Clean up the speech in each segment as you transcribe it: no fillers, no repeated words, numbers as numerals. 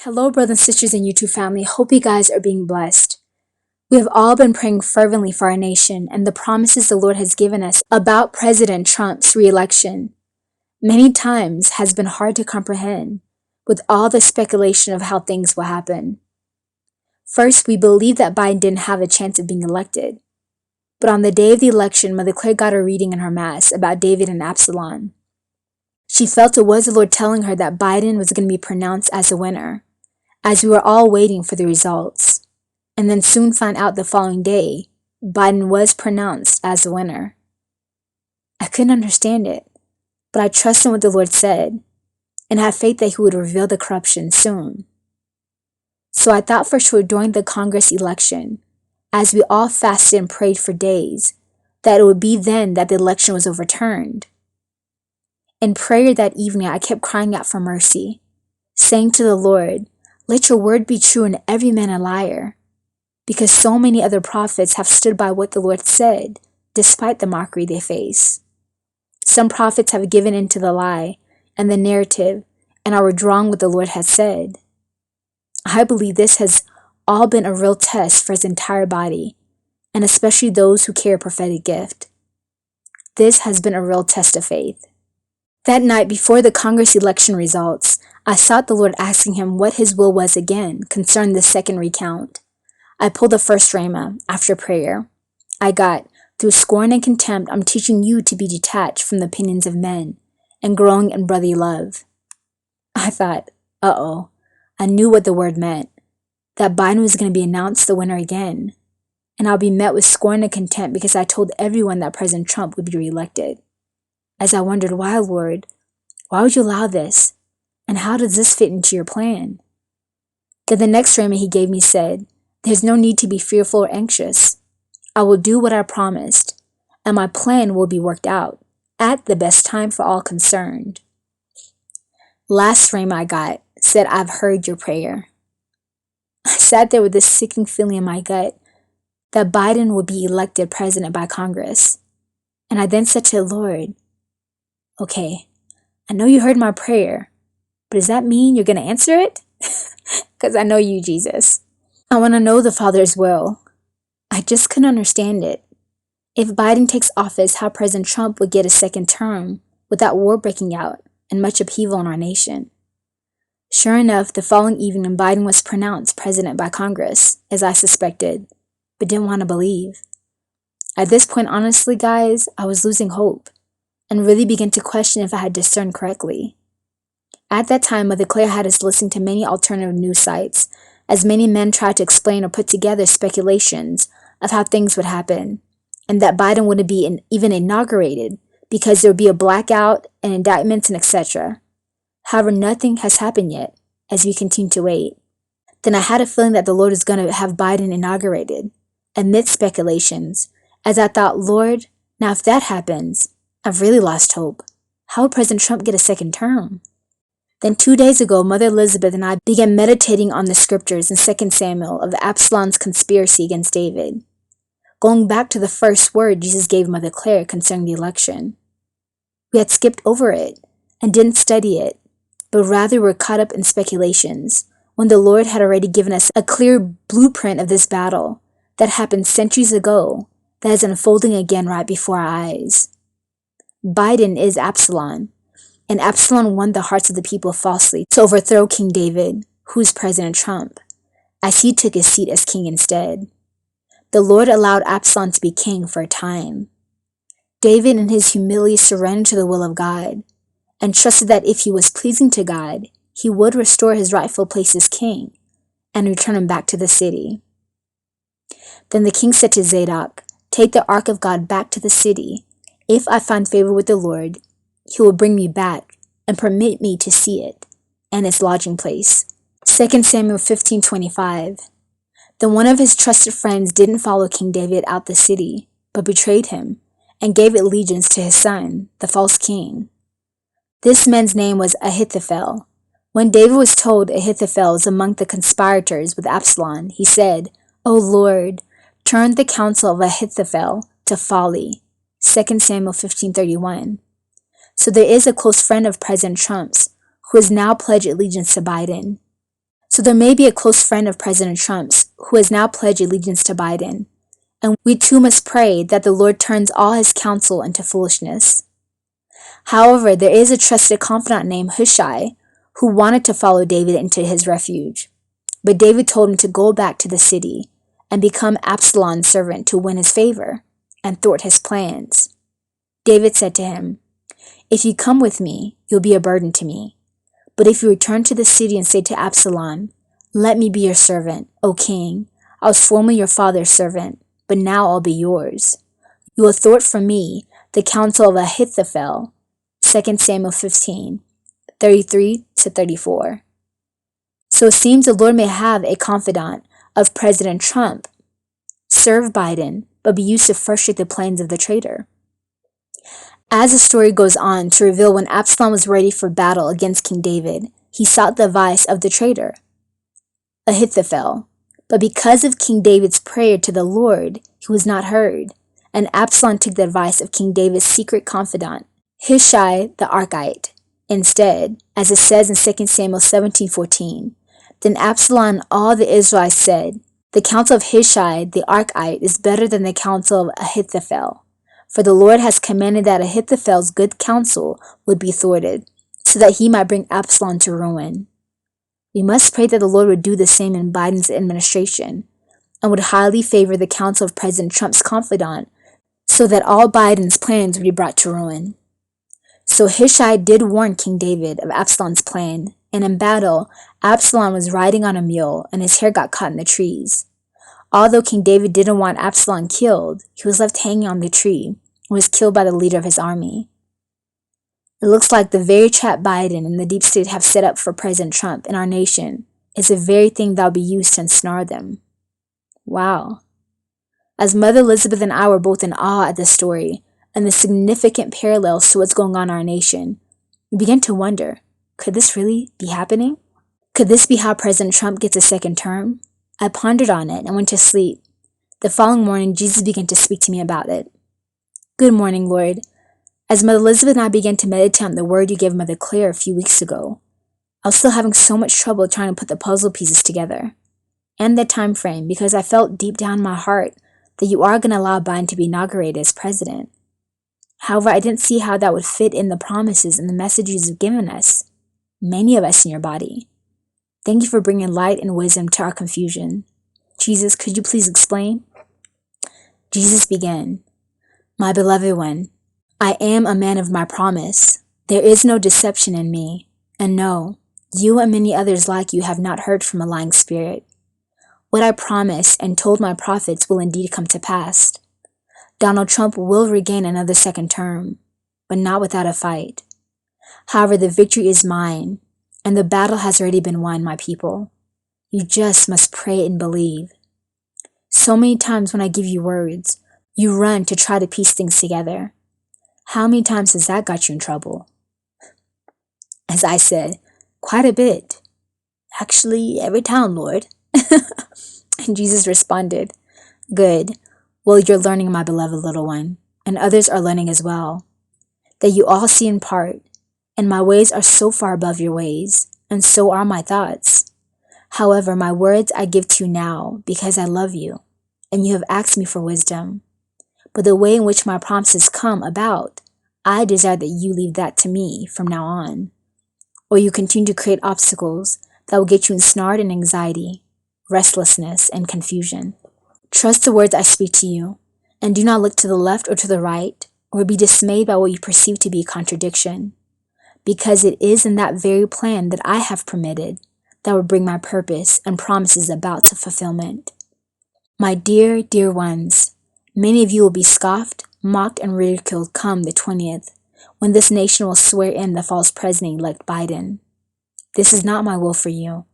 Hello, brothers and sisters in YouTube family. Hope you guys are being blessed. We have all been praying fervently for our nation and the promises the Lord has given us about President Trump's re-election. Many times has been hard to comprehend with all the speculation of how things will happen. First, we believe that Biden didn't have a chance of being elected. But on the day of the election, Mother Claire got a reading in her Mass about David and Absalom. She felt it was the Lord telling her that Biden was going to be pronounced as the winner, as we were all waiting for the results, and then soon found out the following day, Biden was pronounced as the winner. I couldn't understand it, but I trusted in what the Lord said, and had faith that He would reveal the corruption soon. So I thought for sure during the Congress election, as we all fasted and prayed for days, that it would be then that the election was overturned. In prayer that evening, I kept crying out for mercy, saying to the Lord, "Let your word be true and every man a liar," because so many other prophets have stood by what the Lord said, despite the mockery they face. Some prophets have given in to the lie and the narrative and are withdrawing what the Lord has said. I believe this has all been a real test for His entire body, and especially those who carry a prophetic gift. This has been a real test of faith. That night before the Congress election results, I sought the Lord, asking Him what His will was again concerning the second recount. I pulled the first rhema after prayer. I got, "Through scorn and contempt, I'm teaching you to be detached from the opinions of men and growing in brotherly love." I thought, uh-oh, I knew what the word meant, that Biden was going to be announced the winner again, and I'll be met with scorn and contempt because I told everyone that President Trump would be reelected. As I wondered, why, Lord? Why would you allow this? And how does this fit into your plan? Then the next rhema He gave me said, "There's no need to be fearful or anxious. I will do what I promised, and my plan will be worked out at the best time for all concerned." Last rhema I got said, "I've heard your prayer." I sat there with this sickening feeling in my gut that Biden would be elected president by Congress. And I then said to the Lord, "Okay, I know you heard my prayer, but does that mean you're going to answer it? Because I know you, Jesus. I want to know the Father's will." I just couldn't understand it. If Biden takes office, how President Trump would get a second term without war breaking out and much upheaval in our nation. Sure enough, the following evening, Biden was pronounced president by Congress, as I suspected, but didn't want to believe. At this point, honestly, guys, I was losing hope and really began to question if I had discerned correctly. At that time, Mother Claire had us listening to many alternative news sites, as many men tried to explain or put together speculations of how things would happen, and that Biden wouldn't be even inaugurated because there would be a blackout and indictments and etc. However, nothing has happened yet, as we continue to wait. Then I had a feeling that the Lord is going to have Biden inaugurated, amidst speculations, as I thought, Lord, now if that happens, I've really lost hope. How would President Trump get a second term? Then 2 days ago, Mother Elizabeth and I began meditating on the scriptures in 2 Samuel of the Absalom's conspiracy against David, going back to the first word Jesus gave Mother Claire concerning the election. We had skipped over it and didn't study it, but rather were caught up in speculations when the Lord had already given us a clear blueprint of this battle that happened centuries ago that is unfolding again right before our eyes. Biden is Absalom, and Absalom won the hearts of the people falsely to overthrow King David, who is President Trump, as he took his seat as king instead. The Lord allowed Absalom to be king for a time. David in his humility surrendered to the will of God and trusted that if he was pleasing to God, He would restore his rightful place as king and return him back to the city. Then the king said to Zadok, "Take the ark of God back to the city. If I find favor with the Lord, He will bring me back and permit me to see it and its lodging place." 2 Samuel 15:25. Then one of his trusted friends didn't follow King David out the city, but betrayed him and gave allegiance to his son, the false king. This man's name was Ahithophel. When David was told Ahithophel was among the conspirators with Absalom, he said, "O Lord, turn the counsel of Ahithophel to folly." 2 Samuel 15:31. So there is a close friend of President Trump's who has now pledged allegiance to Biden. So there may be a close friend of President Trump's who has now pledged allegiance to Biden, and we too must pray that the Lord turns all his counsel into foolishness. However, there is a trusted confidant named Hushai who wanted to follow David into his refuge. But David told him to go back to the city and become Absalom's servant to win his favor and thwart his plans. David said to him, "If you come with me, you'll be a burden to me. But if you return to the city and say to Absalom, 'Let me be your servant, O king. I was formerly your father's servant, but now I'll be yours,' you will thwart from me the counsel of Ahithophel." 2 Samuel 15:33-34. So it seems the Lord may have a confidant of President Trump serve Biden, but be used to frustrate the plans of the traitor. As the story goes on to reveal, when Absalom was ready for battle against King David, he sought the advice of the traitor, Ahithophel. But because of King David's prayer to the Lord, he was not heard, and Absalom took the advice of King David's secret confidant, Hushai the Archite, instead, as it says in 2 Samuel 17:14. Then Absalom and all the Israelites said, "The counsel of Hushai the Archite is better than the counsel of Ahithophel. For the Lord has commanded that Ahithophel's good counsel would be thwarted, so that he might bring Absalom to ruin." We must pray that the Lord would do the same in Biden's administration, and would highly favor the counsel of President Trump's confidant, so that all Biden's plans would be brought to ruin. So Hushai did warn King David of Absalom's plan, and in battle, Absalom was riding on a mule, and his hair got caught in the trees. Although King David didn't want Absalom killed, he was left hanging on the tree and was killed by the leader of his army. It looks like the very trap Biden and the deep state have set up for President Trump and our nation is the very thing that will be used to ensnare them. Wow. As Mother Elizabeth and I were both in awe at this story and the significant parallels to what's going on in our nation, we began to wonder, could this really be happening? Could this be how President Trump gets a second term? I pondered on it and went to sleep. The following morning, Jesus began to speak to me about it. "Good morning, Lord. As Mother Elizabeth and I began to meditate on the word you gave Mother Claire a few weeks ago, I was still having so much trouble trying to put the puzzle pieces together, and the time frame, because I felt deep down in my heart that you are going to allow Biden to be inaugurated as president. However, I didn't see how that would fit in the promises and the messages you've given us, many of us in your body. Thank you for bringing light and wisdom to our confusion. Jesus, could you please explain?" Jesus began, "My beloved one, I am a man of my promise. There is no deception in me. And no, you and many others like you have not heard from a lying spirit. What I promised and told my prophets will indeed come to pass. Donald Trump will regain another second term, but not without a fight. However, the victory is mine, and the battle has already been won, my people. You just must pray and believe. So many times when I give you words, you run to try to piece things together. How many times has that got you in trouble?" As I said, "Quite a bit. Actually, every time, Lord." And Jesus responded, "Good. Well, you're learning, my beloved little one, and others are learning as well, that you all see in part, and my ways are so far above your ways, and so are my thoughts. However, my words I give to you now because I love you, and you have asked me for wisdom. But the way in which my promises come about, I desire that you leave that to me from now on, or you continue to create obstacles that will get you ensnared in anxiety, restlessness, and confusion. Trust the words I speak to you, and do not look to the left or to the right, or be dismayed by what you perceive to be contradiction, because it is in that very plan that I have permitted that will bring my purpose and promises about to fulfillment. My dear, dear ones, many of you will be scoffed, mocked, and ridiculed come the 20th, when this nation will swear in the false president-elect Biden. This is not my will for you,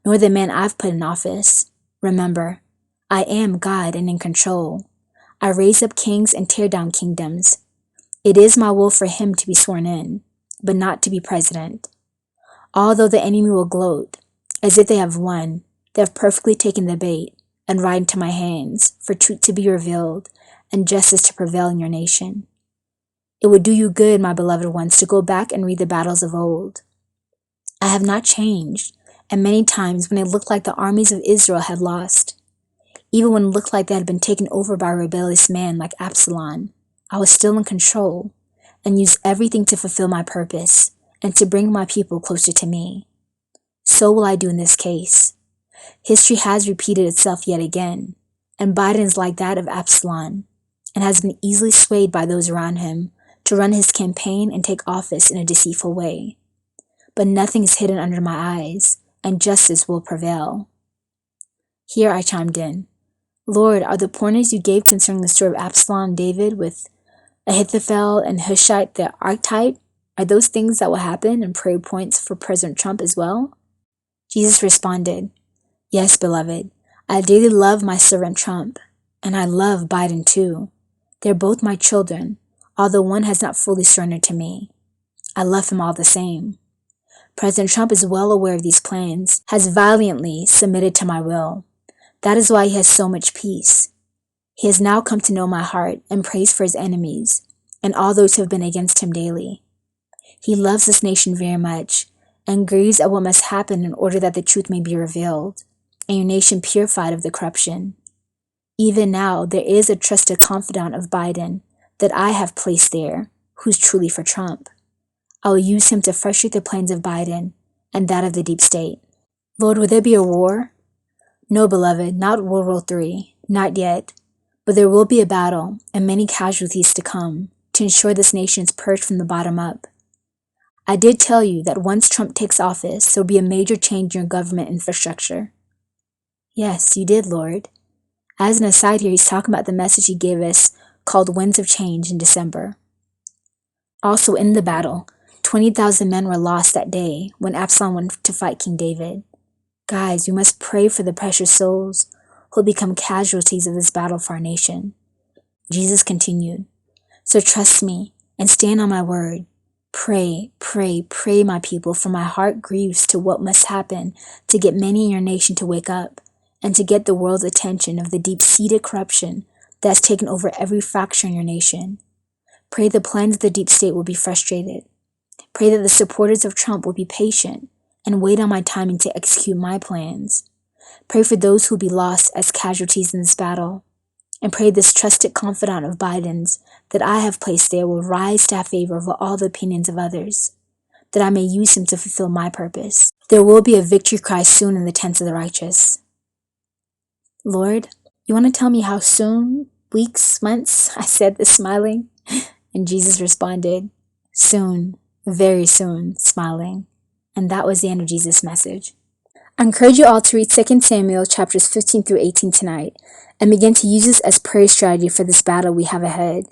nor the man I've put in office. Remember, I am God and in control. I raise up kings and tear down kingdoms. It is my will for him to be sworn in, but not to be president. Although the enemy will gloat, as if they have won, they have perfectly taken the bait and ride into my hands for truth to be revealed and justice to prevail in your nation. It would do you good, my beloved ones, to go back and read the battles of old. I have not changed, and many times when it looked like the armies of Israel had lost. Even when it looked like they had been taken over by a rebellious man like Absalom, I was still in control and used everything to fulfill my purpose and to bring my people closer to me. So will I do in this case. History has repeated itself yet again, and Biden is like that of Absalom and has been easily swayed by those around him to run his campaign and take office in a deceitful way. But nothing is hidden under my eyes, and justice will prevail. Here I chimed in. Lord, are the pointers you gave concerning the story of Absalom and David with Ahithophel and Hushai the archetype, are those things that will happen and prayer points for President Trump as well? Jesus responded, Yes, beloved, I dearly love my servant Trump, and I love Biden too. They're both my children, although one has not fully surrendered to me. I love him all the same. President Trump is well aware of these plans, has valiantly submitted to my will. That is why he has so much peace. He has now come to know my heart and prays for his enemies and all those who have been against him daily. He loves this nation very much and grieves at what must happen in order that the truth may be revealed and your nation purified of the corruption. Even now, there is a trusted confidant of Biden that I have placed there, who's truly for Trump. I will use him to frustrate the plans of Biden and that of the deep state. Lord, will there be a war? No, beloved, not World War III, not yet. But there will be a battle and many casualties to come to ensure this nation is purged from the bottom up. I did tell you that once Trump takes office, there will be a major change in your government infrastructure. Yes, you did, Lord. As an aside here, he's talking about the message he gave us called Winds of Change in December. Also in the battle, 20,000 men were lost that day when Absalom went to fight King David. Guys, we must pray for the precious souls who will become casualties of this battle for our nation. Jesus continued, So trust me and stand on my word. Pray, pray, pray, my people, for my heart grieves to what must happen to get many in your nation to wake up and to get the world's attention of the deep-seated corruption that has taken over every fracture in your nation. Pray the plans of the deep state will be frustrated. Pray that the supporters of Trump will be patient and wait on my timing to execute my plans. Pray for those who will be lost as casualties in this battle. And pray this trusted confidant of Biden's that I have placed there will rise to have favor over all the opinions of others, that I may use him to fulfill my purpose. There will be a victory cry soon in the tents of the righteous. Lord, you want to tell me how soon? Weeks? Months? I said this smiling. And Jesus responded, Soon, very soon, smiling. And that was the end of Jesus' message. I encourage you all to read 2 Samuel chapters 15 through 18 tonight and begin to use this as prayer strategy for this battle we have ahead.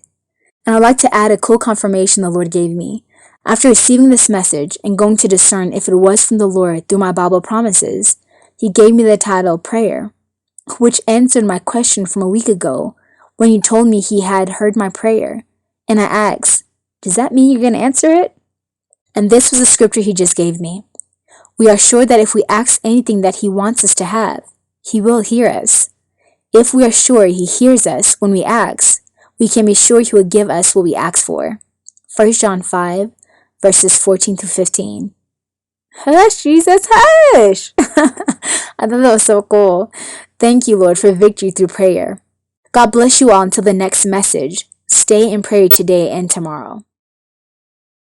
And I'd like to add a cool confirmation the Lord gave me. After receiving this message and going to discern if it was from the Lord through my Bible promises, He gave me the title Prayer, which answered my question from a week ago when He told me He had heard my prayer. And I asked, does that mean you're going to answer it? And this was the scripture He just gave me. We are sure that if we ask anything that He wants us to have, He will hear us. If we are sure He hears us when we ask, we can be sure He will give us what we ask for. 1 John 5, verses 14 through 15. Hush, Jesus, hush! I thought that was so cool. Thank you, Lord, for victory through prayer. God bless you all until the next message. Stay in prayer today and tomorrow.